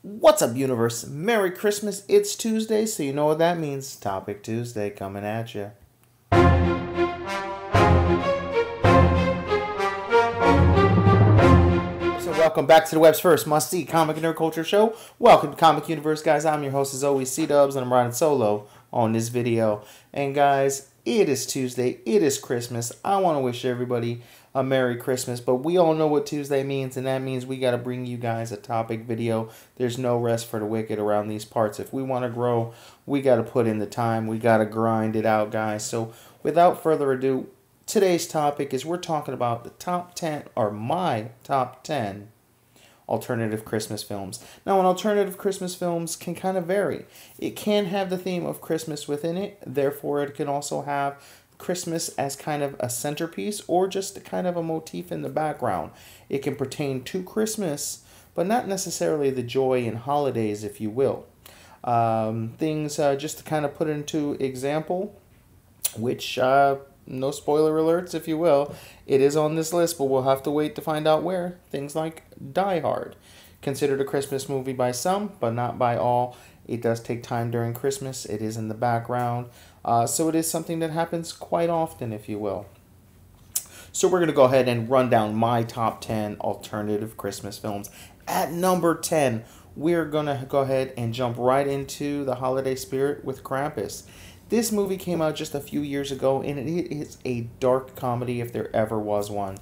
What's up, universe? Merry Christmas. It's Tuesday, so you know what that means. Topic Tuesday coming at you. So welcome back to the web's first must-see comic and nerd culture show. Welcome to Comic Universe, guys. I'm your host, as always, C-Dubs, and I'm riding solo on this video. And guys, it is Tuesday. It is Christmas. I want to wish everybody a Merry Christmas, but we all know what Tuesday means, and that means we got to bring you guys a topic video. There's no rest for the wicked around these parts. If we want to grow, we got to put in the time. We got to grind it out, guys. So without further ado, today's topic is we're talking about the top 10, or my top 10 alternative Christmas films. Now, alternative Christmas films can kind of vary. It can have the theme of Christmas within it, therefore it can also have Christmas as kind of a centerpiece or just kind of a motif in the background. It can pertain to Christmas, but not necessarily the joy and holidays, if you will. Just to kind of put into example, which, no spoiler alerts, if you will, it is on this list, but we'll have to wait to find out where. Things like Die Hard. Considered a Christmas movie by some, but not by all. It does take time during Christmas. It is in the background. So it is something that happens quite often, if you will. So we're going to go ahead and run down my top 10 alternative Christmas films. At number 10, we're going to go ahead and jump right into the holiday spirit with Krampus. This movie came out just a few years ago, and it is a dark comedy if there ever was one.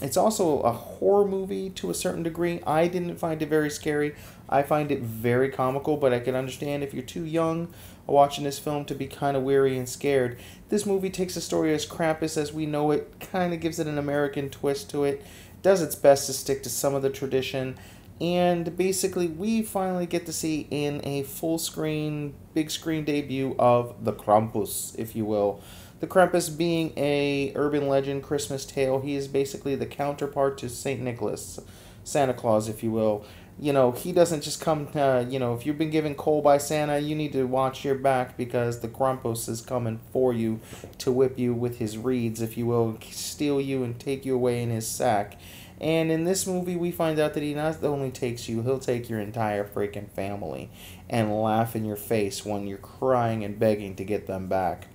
It's also a horror movie to a certain degree. I didn't find it very scary. I find it very comical, but I can understand if you're too young watching this film to be kind of weary and scared. This movie takes the story as Krampus as we know it, kind of gives it an American twist to it, does its best to stick to some of the tradition, and basically we finally get to see in a full screen, big screen debut of the Krampus, if you will. The Krampus being a urban legend Christmas tale, he is basically the counterpart to St. Nicholas, Santa Claus, if you will. You know, he doesn't just come, if you've been given coal by Santa, you need to watch your back because the Krampus is coming for you to whip you with his reeds, if you will, steal you and take you away in his sack. And in this movie, we find out that he not only takes you, he'll take your entire freaking family and laugh in your face when you're crying and begging to get them back.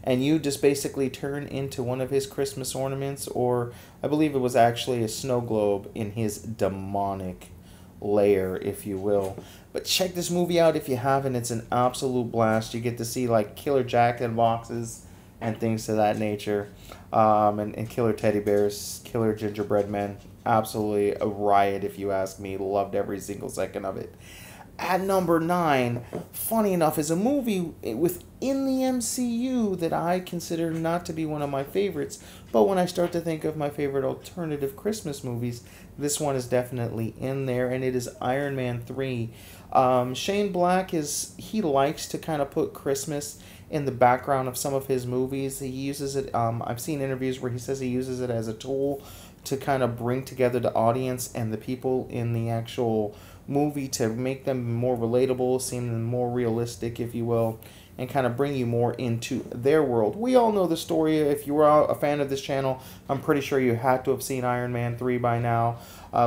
And you just basically turn into one of his Christmas ornaments, or I believe it was actually a snow globe in his demonic lair, if you will. But check this movie out if you haven't. It's an absolute blast. You get to see like killer jacket boxes and things to that nature, and killer teddy bears, killer gingerbread men. Absolutely a riot, if you ask me. Loved every single second of it. At number 9, funny enough, is a movie within the MCU that I consider not to be one of my favorites. But when I start to think of my favorite alternative Christmas movies, this one is definitely in there, and it is Iron Man 3. Shane Black, he likes to kind of put Christmas in the background of some of his movies. He uses it, I've seen interviews where he says he uses it as a tool to kind of bring together the audience and the people in the actual movie to make them more relatable, seem more realistic, if you will, and kind of bring you more into their world. We all know the story. If you are a fan of this channel, I'm pretty sure you had to have seen Iron Man 3 by now.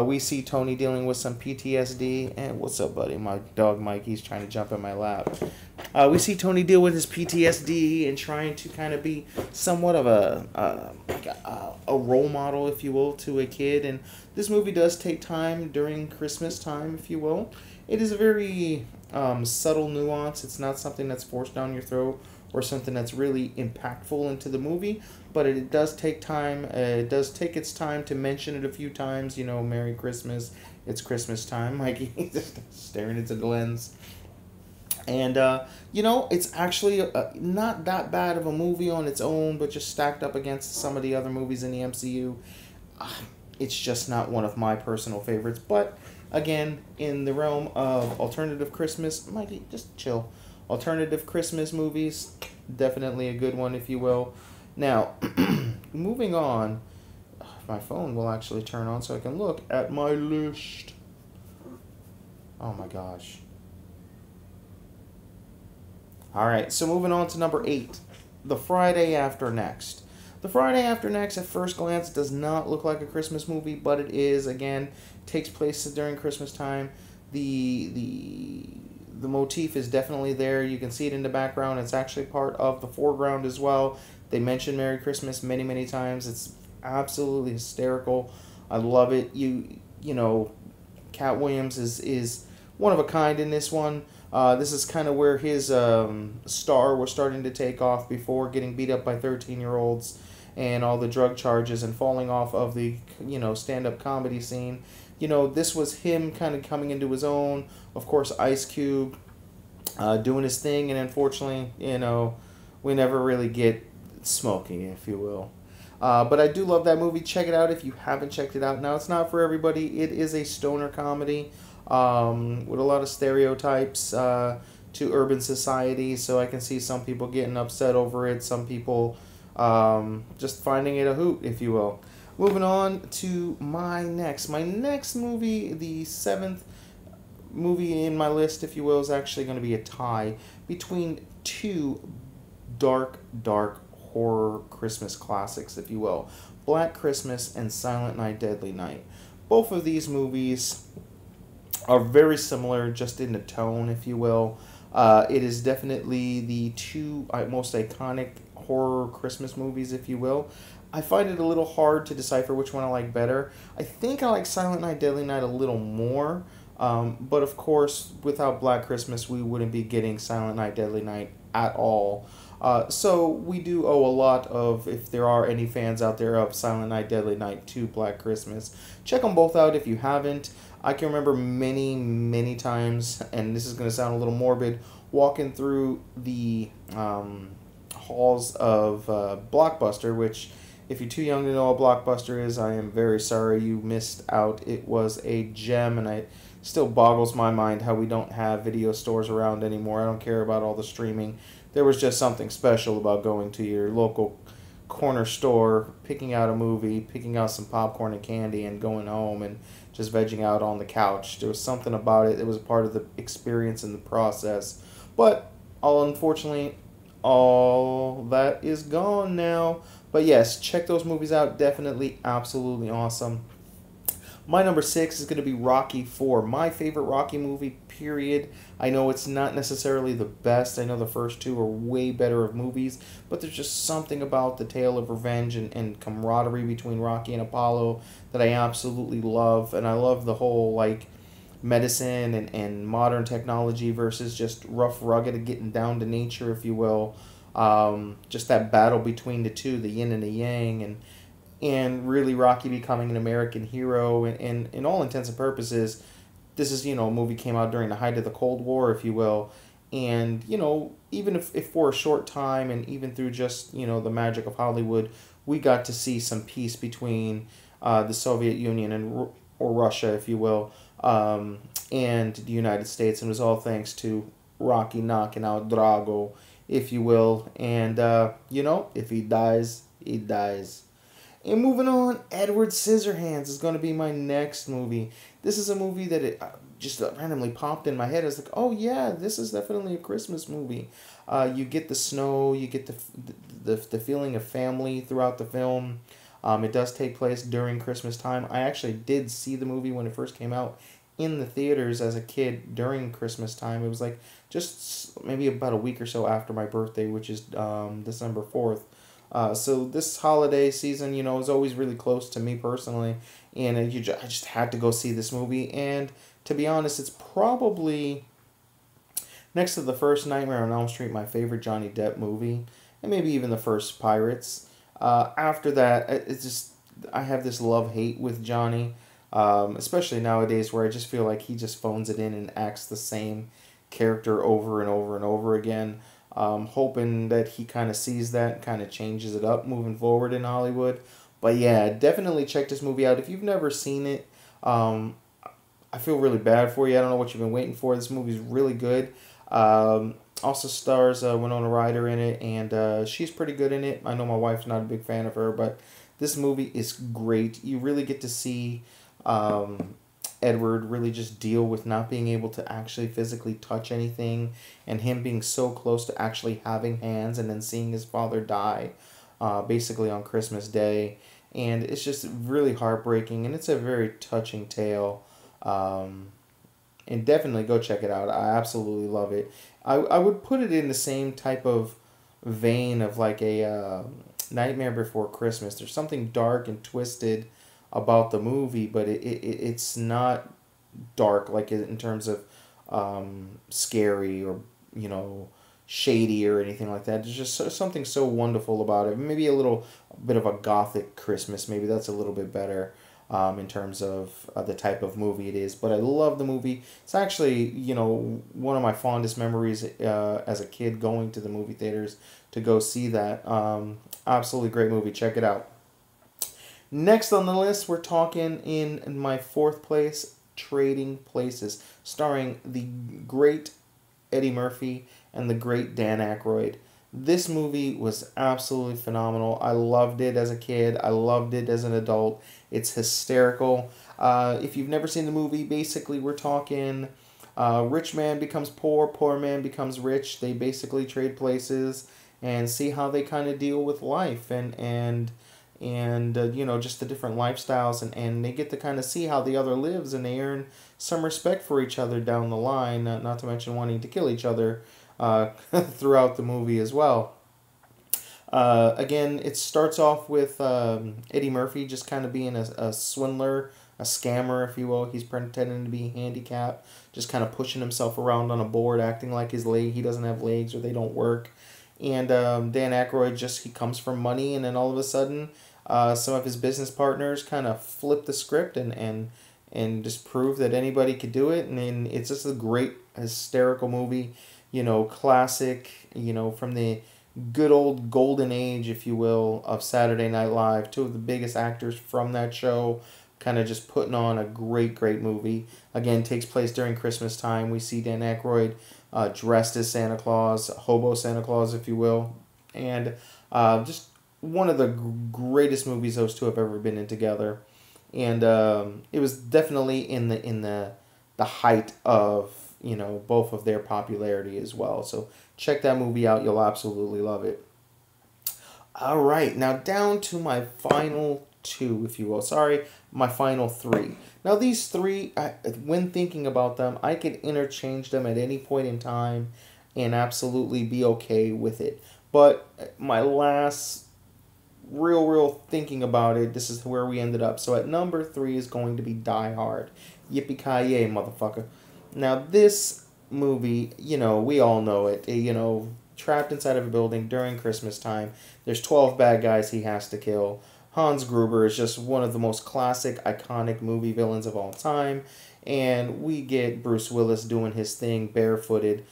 We see Tony dealing with some PTSD. And what's up, buddy? My dog Mikey's trying to jump in my lap. We see Tony deal with his PTSD and trying to kind of be somewhat of a role model, if you will, to a kid. And this movie does take time during Christmas time, if you will. It is a very subtle nuance. It's not something that's forced down your throat or something that's really impactful into the movie, but it does take time. It does take its time to mention it a few times. You know, Merry Christmas, it's Christmas time. Mikey just staring into the lens. And, it's actually not that bad of a movie on its own, but just stacked up against some of the other movies in the MCU. It's just not one of my personal favorites. But, again, in the realm of alternative Christmas, Mikey, just chill. Alternative Christmas movies, definitely a good one, if you will. Now, moving on, my phone will actually turn on so I can look at my list. Oh, my gosh. Alright, so moving on to number 8, The Friday After Next. The Friday After Next, at first glance, does not look like a Christmas movie, but it is. Again, takes place during Christmas time. The motif is definitely there. You can see it in the background. It's actually part of the foreground as well. They mention Merry Christmas many, many times. It's absolutely hysterical. I love it. You know, Cat Williams is one of a kind in this one. This is kind of where his star was starting to take off before getting beat up by 13-year-olds and all the drug charges and falling off of the, you know, stand-up comedy scene. You know, this was him kind of coming into his own. Of course, Ice Cube doing his thing, and unfortunately, you know, we never really get Smokey, if you will. But I do love that movie. Check it out if you haven't checked it out. Now, it's not for everybody. It is a stoner comedy with a lot of stereotypes to urban society, so I can see some people getting upset over it, some people just finding it a hoot, if you will. Moving on to my next movie, the 7th movie in my list, if you will, is actually going to be a tie between two dark horror Christmas classics, if you will. Black Christmas and Silent Night, Deadly Night. Both of these movies are very similar, just in the tone, if you will. It is definitely the two most iconic horror Christmas movies, if you will. I find it a little hard to decipher which one I like better. I think I like Silent Night, Deadly Night a little more. But of course, without Black Christmas, we wouldn't be getting Silent Night, Deadly Night at all. So we do owe a lot of, if there are any fans out there of Silent Night, Deadly Night to Black Christmas. Check them both out if you haven't. I can remember many times, and this is going to sound a little morbid, walking through the halls of Blockbuster, which, if you're too young to know what Blockbuster is, I am very sorry you missed out. It was a gem, and it still boggles my mind how we don't have video stores around anymore. I don't care about all the streaming. There was just something special about going to your local corner store, picking out a movie, picking out some popcorn and candy, and going home and just vegging out on the couch. There was something about it. It was a part of the experience and the process. But unfortunately, all that is gone now. But yes, check those movies out. Definitely, absolutely awesome. My number 6 is going to be Rocky 4. My favorite Rocky movie, period. I know it's not necessarily the best. I know the first two are way better of movies. But there's just something about the tale of revenge and camaraderie between Rocky and Apollo that I absolutely love. And I love the whole, like, medicine and modern technology versus just rough, rugged, getting down to nature, if you will. Just that battle between the two, the yin and the yang, and really Rocky becoming an American hero, and in all intents and purposes, this is, you know, a movie came out during the height of the Cold War, if you will, and, you know, even if for a short time, and even through just, you know, the magic of Hollywood, we got to see some peace between the Soviet Union or Russia, if you will, and the United States, and it was all thanks to Rocky knocking out Drago, if you will, and, you know, if he dies, he dies. And moving on, Edward Scissorhands is going to be my next movie. This is a movie that it just randomly popped in my head. I was like, oh yeah, this is definitely a Christmas movie. You get the snow, you get the feeling of family throughout the film. It does take place during Christmas time. I actually did see the movie when it first came out in the theaters as a kid during Christmas time. It was like just maybe about a week or so after my birthday, which is December 4th. So this holiday season, you know, is always really close to me personally, and I just had to go see this movie. And to be honest, it's probably next to the first Nightmare on Elm Street, my favorite Johnny Depp movie, and maybe even the first Pirates. After that, it's just I have this love-hate with Johnny, especially nowadays, where I just feel like he just phones it in and acts the same character over and over and over again. Hoping that he kind of sees that and kind of changes it up moving forward in Hollywood. But yeah, definitely check this movie out. If you've never seen it, I feel really bad for you. I don't know what you've been waiting for. This movie's really good. Also stars Winona Ryder in it, and she's pretty good in it. I know my wife's not a big fan of her, but this movie is great. You really get to see Edward really just deal with not being able to actually physically touch anything, and him being so close to actually having hands, and then seeing his father die basically on Christmas Day. and it's just really heartbreaking, and it's a very touching tale. And definitely go check it out. I absolutely love it. I would put it in the same type of vein of like a Nightmare Before Christmas. There's something dark and twisted about the movie, but it's not dark like in terms of scary or shady or anything like that. There's just something so wonderful about it. Maybe a little bit of a gothic Christmas. Maybe that's a little bit better in terms of the type of movie it is. But I love the movie. It's actually, one of my fondest memories as a kid going to the movie theaters to go see that. Absolutely great movie. Check it out. Next on the list, we're talking in my fourth place, Trading Places, starring the great Eddie Murphy and the great Dan Aykroyd. This movie was absolutely phenomenal. I loved it as a kid. I loved it as an adult. It's hysterical. If you've never seen the movie, basically we're talking rich man becomes poor, poor man becomes rich. They basically trade places and see how they kind of deal with life and just the different lifestyles, and they get to kind of see how the other lives, and they earn some respect for each other down the line, not to mention wanting to kill each other throughout the movie as well. Again, it starts off with Eddie Murphy just kind of being a swindler, a scammer, if you will. He's pretending to be handicapped, just kind of pushing himself around on a board, acting like he doesn't have legs or they don't work. And Dan Aykroyd he comes from money, and then all of a sudden, some of his business partners kind of flip the script and just prove that anybody could do it. And it's just a great hysterical movie, classic, from the good old golden age, if you will, of Saturday Night Live. Two of the biggest actors from that show kind of just putting on a great, great movie. Again, takes place during Christmas time. We see Dan Aykroyd dressed as Santa Claus, hobo Santa Claus, if you will. And just one of the greatest movies those two have ever been in together. And it was definitely in the height of both of their popularity as well. So check that movie out. You'll absolutely love it. All right, now down to my final two, if you will. Sorry, my final three. Now these three, when thinking about them, I could interchange them at any point in time and absolutely be okay with it. But my last real thinking about it, this is where we ended up. So at number 3 is going to be Die Hard. Yippee-ki-yay, motherfucker. Now this movie, we all know it. Trapped inside of a building during Christmas time. There's 12 bad guys he has to kill. Hans Gruber is just one of the most classic, iconic movie villains of all time. And we get Bruce Willis doing his thing barefooted.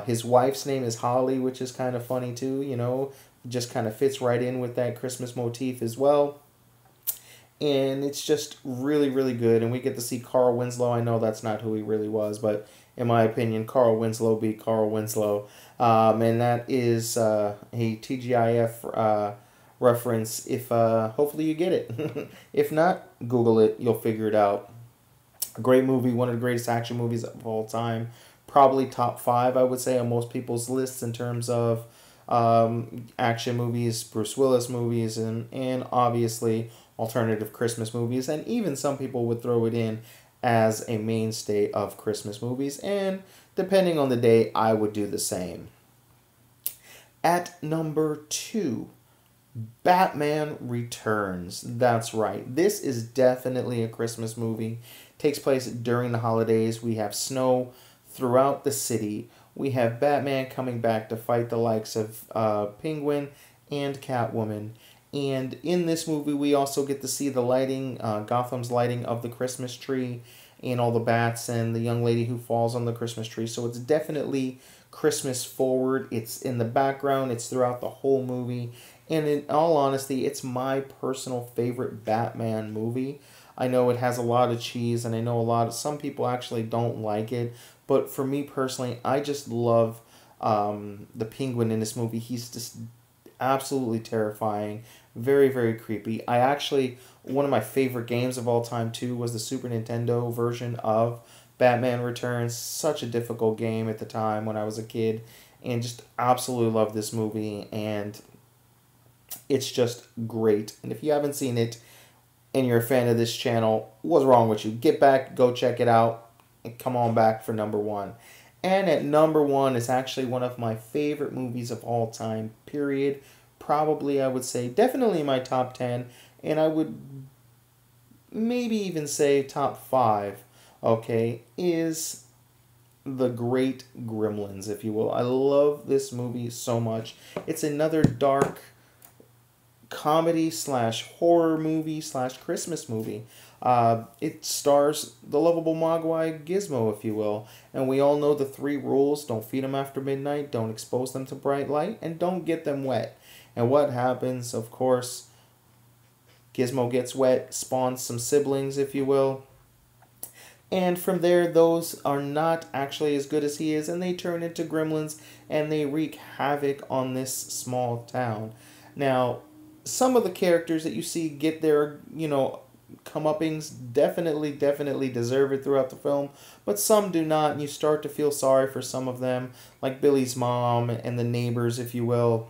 His wife's name is Holly, which is kind of funny too, just kind of fits right in with that Christmas motif as well. And it's just really good. And we get to see Carl Winslow. I know that's not who he really was, but in my opinion, Carl Winslow be Carl Winslow. And that is a TGIF reference if hopefully you get it. If not, Google it. You'll figure it out. A great movie, one of the greatest action movies of all time. Probably top 5, I would say, on most people's lists in terms of action movies, Bruce Willis movies, and obviously alternative Christmas movies. And even some people would throw it in as a mainstay of Christmas movies. And depending on the day, I would do the same. At number 2, Batman Returns. That's right. This is definitely a Christmas movie. Takes place during the holidays. We have snow throughout the city. We have Batman coming back to fight the likes of Penguin and Catwoman. And in this movie, we also get to see the lighting, Gotham's lighting of the Christmas tree, and all the bats and the young lady who falls on the Christmas tree. So it's definitely Christmas forward. It's in the background. It's throughout the whole movie. And in all honesty, it's my personal favorite Batman movie. I know it has a lot of cheese, and I know some people actually don't like it. But for me personally, I just love the Penguin in this movie. He's just absolutely terrifying. Very creepy. One of my favorite games of all time too was the Super Nintendo version of Batman Returns. Such a difficult game at the time when I was a kid. And just absolutely loved this movie. And It's just great. And if you haven't seen it and you're a fan of this channel, what's wrong with you? Get back, go check it out, and come on back for number one. And at number one is actually one of my favorite movies of all time, period. Probably, I would say, definitely my top 10, and I would maybe even say top 5, okay, is the great Gremlins, if you will. I love this movie so much. It's another dark comedy slash horror movie slash Christmas movie. It stars the lovable Mogwai Gizmo, if you will. And we all know the 3 rules. Don't feed them after midnight, don't expose them to bright light, and don't get them wet. And what happens, of course, Gizmo gets wet, spawns some siblings, if you will. And from there, those are not actually as good as he is, and they turn into gremlins, and they wreak havoc on this small town. Now, some of the characters that you see get their, comeuppings definitely deserve it throughout the film, but some do not, and you start to feel sorry for some of them, like Billy's mom and the neighbors, if you will.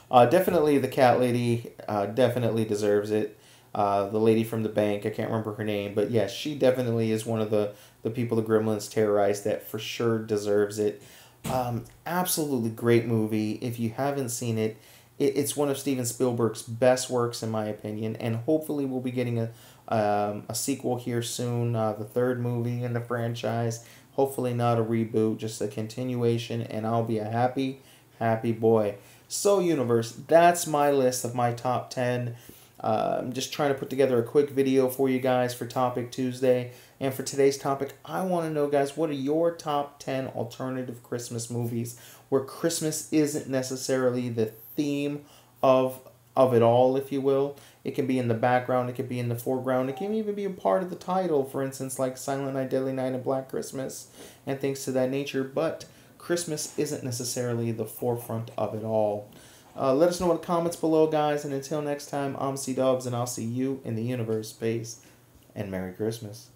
Definitely the cat lady definitely deserves it. The lady from the bank, I can't remember her name, but yes, she definitely is one of the people the Gremlins terrorize that for sure deserves it. Absolutely great movie. If you haven't seen it, it's one of Steven Spielberg's best works in my opinion, and hopefully we'll be getting a sequel here soon, the 3rd movie in the franchise. Hopefully not a reboot, just a continuation, and I'll be a happy boy. So, Universe, that's my list of my top 10. I'm just trying to put together a quick video for you guys for Topic Tuesday. And for today's topic, I want to know, guys, what are your top 10 alternative Christmas movies where Christmas isn't necessarily the theme of it all, if you will. It can be in the background, it can be in the foreground, it can even be a part of the title, for instance, like Silent Night, Deadly Night, and Black Christmas, and things to that nature. But Christmas isn't necessarily the forefront of it all. Let us know in the comments below, guys. And until next time, I'm C-Dubs, and I'll see you in the universe. Peace, and Merry Christmas.